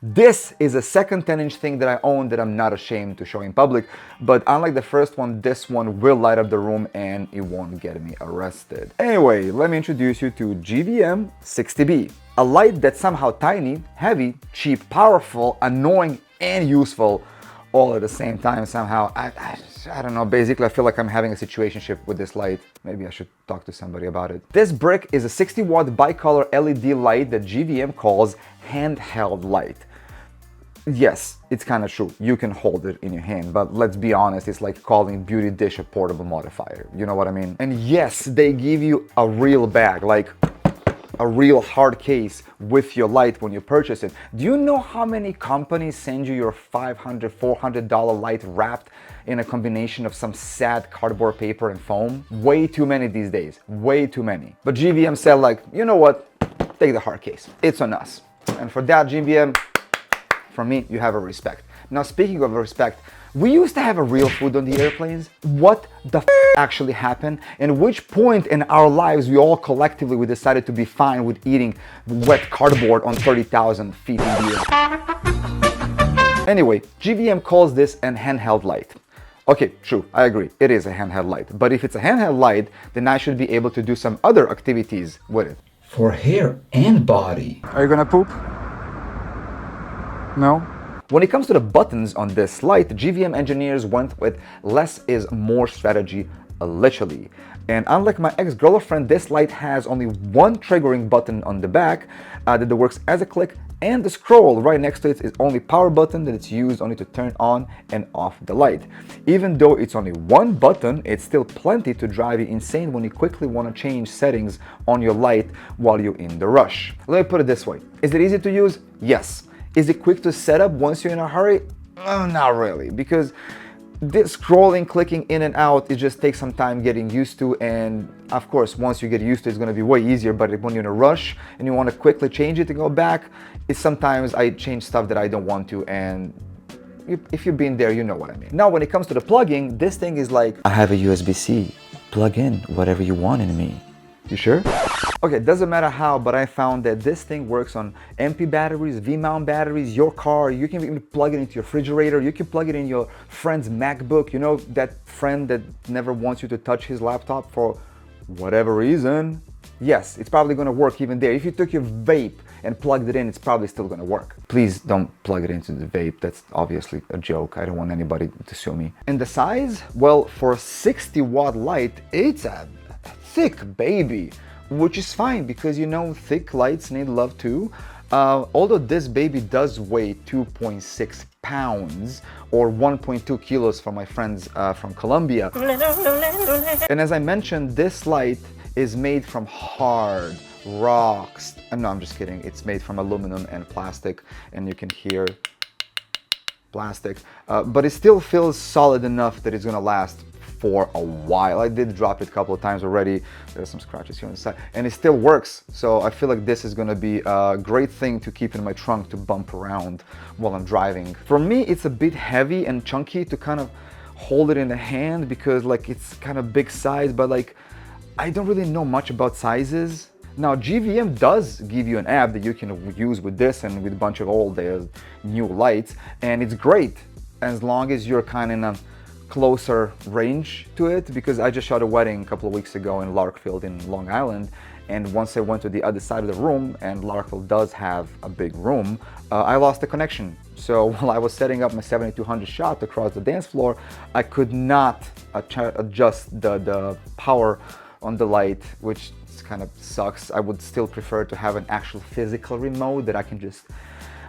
This is a second 10-inch thing that I own that I'm not ashamed to show in public, but unlike the first one, this one will light up the room and it won't get me arrested. Anyway, let me introduce you to GVM 60B, a light that's somehow tiny, heavy, cheap, powerful, annoying, and useful all at the same time somehow. I don't know, basically I feel like I'm having a situationship with this light. Maybe I should talk to somebody about it. This brick is a 60-watt bicolor LED light that GVM calls handheld light. Yes, it's kind of true. You can hold it in your hand, but let's be honest, it's like calling Beauty Dish a portable modifier. You know what I mean? And yes, they give you a real bag, like a real hard case with your light when you purchase it. Do you know how many companies send you your $500, $400 light wrapped in a combination of some sad cardboard paper and foam? Way too many these days, way too many. But GVM said like, you know what, take the hard case, it's on us. And for that, GVM, from me, you have a respect. Now, speaking of respect, we used to have a real food on the airplanes. What the actually happened? And which point in our lives we all collectively decided to be fine with eating wet cardboard on 30,000 feet in the air? Anyway, GVM calls this an handheld light. Okay, true, I agree, it is a handheld light. But if it's a handheld light, then I should be able to do some other activities with it. For hair and body. Are you gonna poop? No? When it comes to the buttons on this light, GVM engineers went with less is more strategy, literally. And unlike my ex-girlfriend, this light has only one triggering button on the back that works as a click, and the scroll right next to it is only power button that it's used only to turn on and off the light. Even though it's only one button, it's still plenty to drive you insane when you quickly want to change settings on your light while you're in the rush. Let me put it this way. Is it easy to use? Yes. Is it quick to set up once you're in a hurry? Not really, because this scrolling, clicking in and out, it just takes some time getting used to, and of course, once you get used to it, it's going to be way easier. But when you're in a rush and you want to quickly change it to go back, it's sometimes I change stuff that I don't want to, and if you've been there, you know what I mean. Now, when it comes to the plugging, this thing is like, I have a USB-C, plug in whatever you want in me. You sure? Okay, doesn't matter how, but I found that this thing works on MP batteries, V-mount batteries, your car. You can even plug it into your refrigerator. You can plug it in your friend's MacBook. You know, that friend that never wants you to touch his laptop for whatever reason. Yes, it's probably gonna work even there. If you took your vape and plugged it in, it's probably still gonna work. Please don't plug it into the vape. That's obviously a joke. I don't want anybody to sue me. And the size? Well, for a 60-watt light, it's a thick baby, which is fine because, you know, thick lights need love too. Although this baby does weigh 2.6 pounds or 1.2 kilos for my friends from Colombia. And as I mentioned, this light is made from hard rocks. No, I'm just kidding. It's made from aluminum and plastic, and you can hear plastic, but it still feels solid enough that it's gonna last for a while. I did drop it a couple of times already. There's some scratches here on the side, and it still works. So I feel like this is gonna be a great thing to keep in my trunk to bump around while I'm driving. For me, it's a bit heavy and chunky to kind of hold it in the hand because like it's kind of big size, but like I don't really know much about sizes. Now, GVM does give you an app that you can use with this and with a bunch of all their new lights, and it's great as long as you're kind of in a closer range to it, because I just shot a wedding a couple of weeks ago in Larkfield in Long Island, and once I went to the other side of the room, and Larkfield does have a big room, I lost the connection. So while I was setting up my 7200 shot across the dance floor, I could not adjust the power on the light, which kind of sucks. I would still prefer to have an actual physical remote that I can just,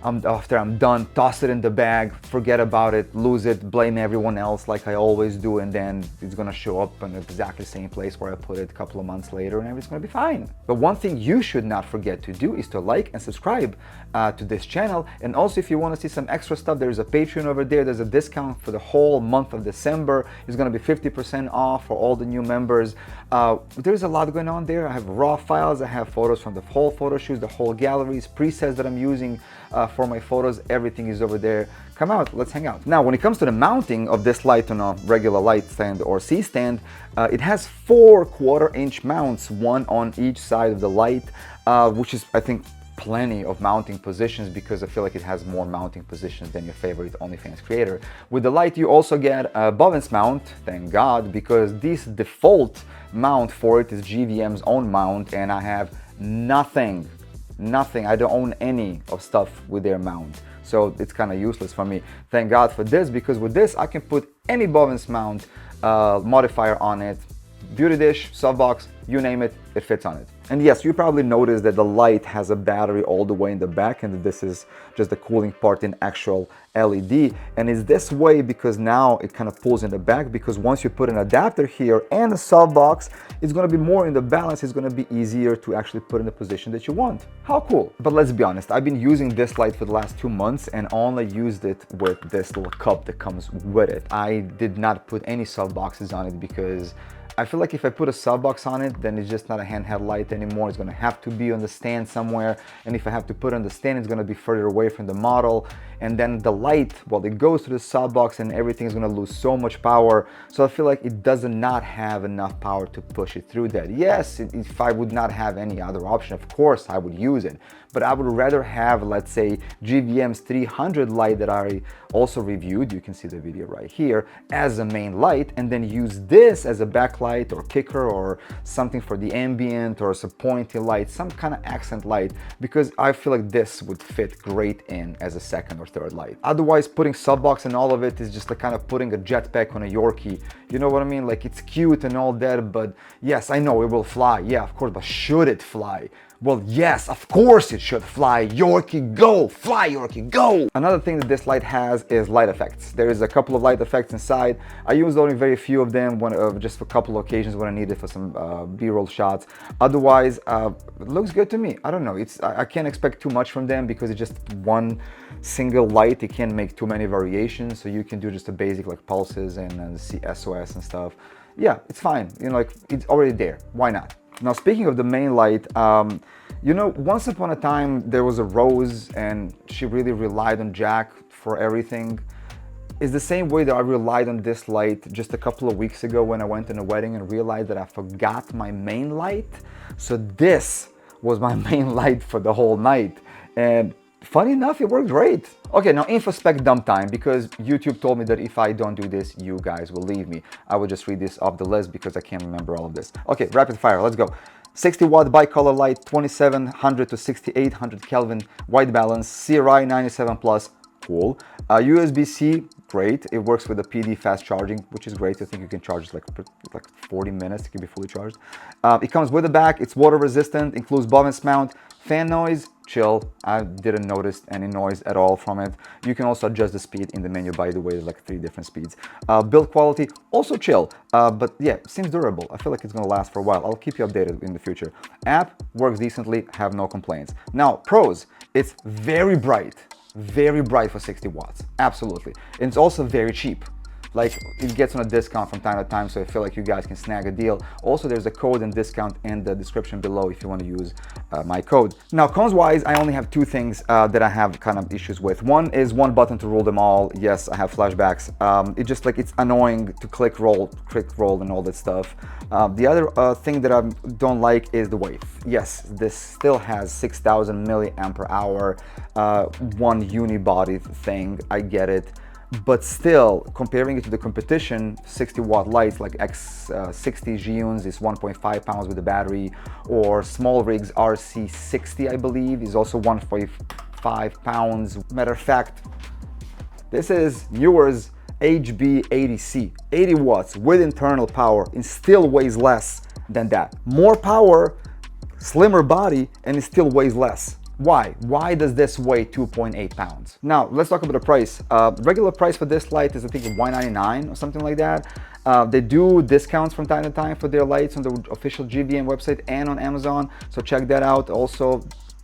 after I'm done, toss it in the bag, forget about it, lose it, blame everyone else like I always do, and then it's gonna show up in exactly the same place where I put it a couple of months later, and everything's gonna be fine. But one thing you should not forget to do is to like and subscribe to this channel. And also, if you want to see some extra stuff, there's a Patreon over there. There's a discount for the whole month of December. It's gonna be 50% off for all the new members. There's a lot going on there. I have raw files, I have photos from the whole photo shoots, the whole galleries, presets that I'm using for my photos. Everything is over there. Come out, let's hang out. Now, when it comes to the mounting of this light on a regular light stand or C-stand, it has 4 1/4-inch mounts, one on each side of the light, which is, I think, plenty of mounting positions because I feel like it has more mounting positions than your favorite OnlyFans creator. With the light, you also get a Bovens mount, thank God, because this default mount for it is GVM's own mount, and I have nothing. I don't own any of stuff with their mount, so it's kind of useless for me. Thank God for this, because with this I can put any Bovens mount modifier on it. Beauty dish, softbox, you name it, it fits on it. And yes, you probably noticed that the light has a battery all the way in the back, and this is just the cooling part in actual LED. And it's this way because now it kind of pulls in the back, because once you put an adapter here and a softbox, it's going to be more in the balance. It's going to be easier to actually put in the position that you want. How cool. But let's be honest, I've been using this light for the last 2 months and only used it with this little cup that comes with it. I did not put any softboxes on it because I feel like if I put a softbox on it, then it's just not a handheld light anymore. It's gonna have to be on the stand somewhere. And if I have to put it on the stand, it's gonna be further away from the model. And then the light, well, it goes to the softbox and everything is gonna lose so much power. So I feel like it does not have enough power to push it through that. Yes, if I would not have any other option, of course I would use it. But I would rather have, let's say, GVM's 300 light that I also reviewed, you can see the video right here, as a main light, and then use this as a backlight or kicker or something for the ambient or some pointy light, some kind of accent light, because I feel like this would fit great in as a second or third light. Otherwise, putting softbox and all of it is just like kind of putting a jetpack on a Yorkie. You know what I mean? Like, it's cute and all that, but yes, I know it will fly. Yeah, of course, but should it fly? Well, yes, of course it should fly. Yorkie, go! Fly, Yorkie, go! Another thing that this light has is light effects. There is a couple of light effects inside. I used only very few of them, just for a couple of occasions when I needed for some B-roll shots. Otherwise, it looks good to me. I don't know. I can't expect too much from them because it's just one single light. It can't make too many variations, so you can do just a basic like pulses and see SOS and stuff. Yeah, it's fine. You know, like, it's already there. Why not? Now, speaking of the main light, you know, once upon a time there was a Rose and she really relied on Jack for everything. It's the same way that I relied on this light just a couple of weeks ago when I went in a wedding and realized that I forgot my main light. So this was my main light for the whole night. And funny enough, it worked great. Okay, now InfoSpec dump time, because YouTube told me that if I don't do this, you guys will leave me. I will just read this off the list because I can't remember all of this. Okay, rapid fire, let's go. 60 watt bicolor light, 2700 to 6800 Kelvin, white balance, CRI 97 plus, cool. USB-C, great. It works with the PD fast charging, which is great. I think you can charge it like 40 minutes, it can be fully charged. It comes with a back, it's water resistant, includes Bovens mount, fan noise, chill. I didn't notice any noise at all from it. You can also adjust the speed in the menu, by the way. There's like 3 different speeds. Build quality, also chill, but yeah, seems durable. I feel like it's gonna last for a while. I'll keep you updated in the future. App works decently, have no complaints. Now, pros, it's very bright for 60 watts, absolutely. And it's also very cheap. Like, it gets on a discount from time to time, so I feel like you guys can snag a deal. Also, there's a code and discount in the description below if you want to use my code. Now, cons wise, I only have 2 things that I have kind of issues with. One is one button to rule them all. Yes, I have flashbacks. It's just like, it's annoying to click roll and all that stuff. The other thing that I don't like is the weight. Yes, this still has 6000 milliampere hour, one unibody thing. I get it. But still, comparing it to the competition, 60 watt lights like X60 Giuns is 1.5 pounds with the battery, or Small Rigs RC60, I believe, is also 1.5 pounds. Matter of fact, this is Newer's HB80C, 80 watts with internal power, and still weighs less than that. More power, slimmer body, and it still weighs less. Why? Why does this weigh 2.8 pounds? Now, let's talk about the price. Regular price for this light is, I think, $199 or something like that. They do discounts from time to time for their lights on the official GVM website and on Amazon, so check that out. Also,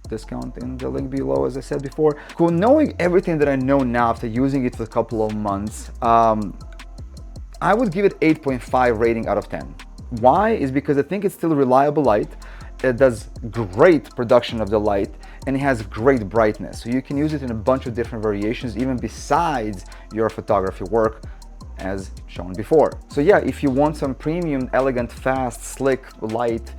discount in the link below, as I said before. Cool. Knowing everything that I know now after using it for a couple of months, I would give it 8.5 rating out of 10. Why? Is because I think it's still a reliable light. It does great production of the light, and it has great brightness. So you can use it in a bunch of different variations, even besides your photography work, as shown before. So yeah, if you want some premium, elegant, fast, slick light,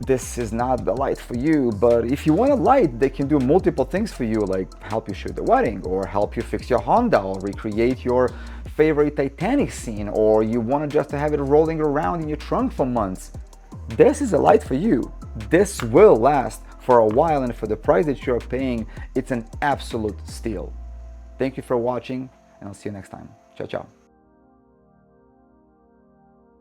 this is not the light for you. But if you want a light, they can do multiple things for you, like help you shoot the wedding, or help you fix your Honda, or recreate your favorite Titanic scene, or you want to just have it rolling around in your trunk for months. This is a light for you. This will last for a while, and for the price that you're paying, it's an absolute steal. Thank you for watching, and I'll see you next time. Ciao, ciao.